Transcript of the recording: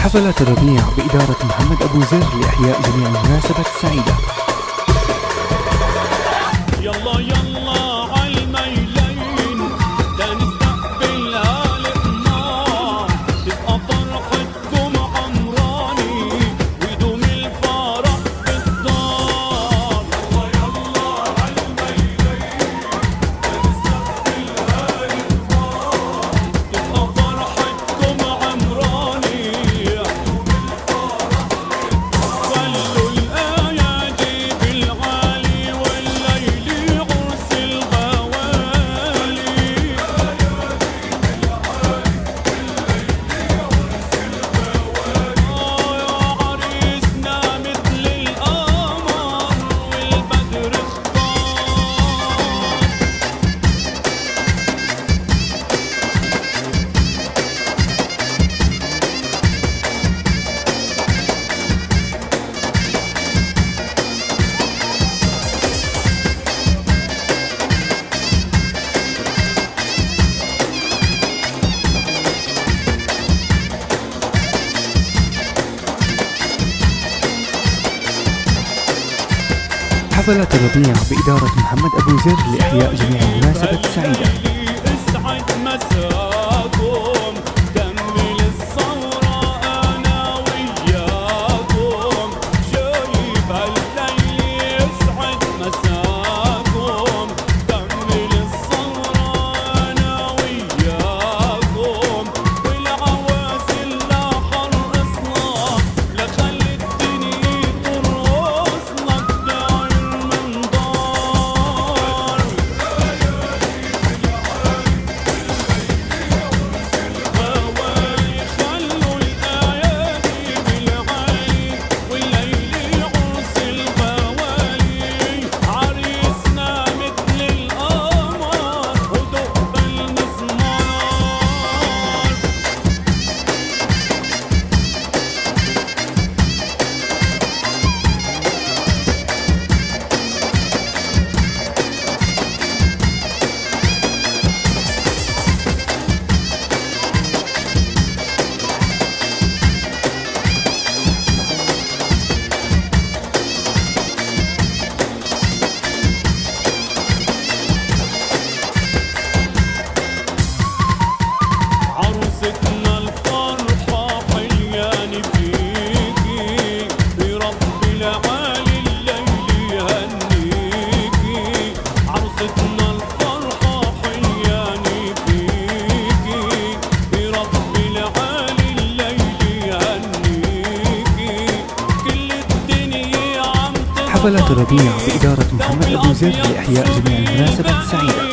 حفلات الربيع بإدارة محمد أبو زر لإحياء جميع المناسبات السعيدة. يلا يلا عالميلين تنستقبلها لقمار، تبقى فرحتكم عمراني ويدوم الفرح بالدار. يلا يلا عالميلين تنستقبلها لقمار، تبقى فرحتكم عمراني ويدوم الفرح بالدار. خلوا الأيادي بالعالي والليل عرس الغوالي، يا عريسنا مثل القمر والبدر اختار. حفلات الربيع بإدارة محمد أبو زر لإحياء جميع المناسبات السعيدة. اسعد مساكم كمل الثورة أنا وياكم، جايب هالليل يسعد مساكم كمل الثورة أنا وياكم، والعوازل لا حرصنا لخلي الدنيا ترقصنا بداير من دار. غوالي خلوا الأيادي بالعالي والليل عرس الغوالي، عريسنا مثل القمر ودق المزمار. عروستنا الفرحة حليان فيكي، برب العالي الليل يهنيكي. عروستنا الفرحة حليان فيكي، برب العالي الليل يهنيكي. كل الدنيا عم حفلات الربيع بإدارة محمد أبو زر لإحياء جميع المناسبات السعيدة.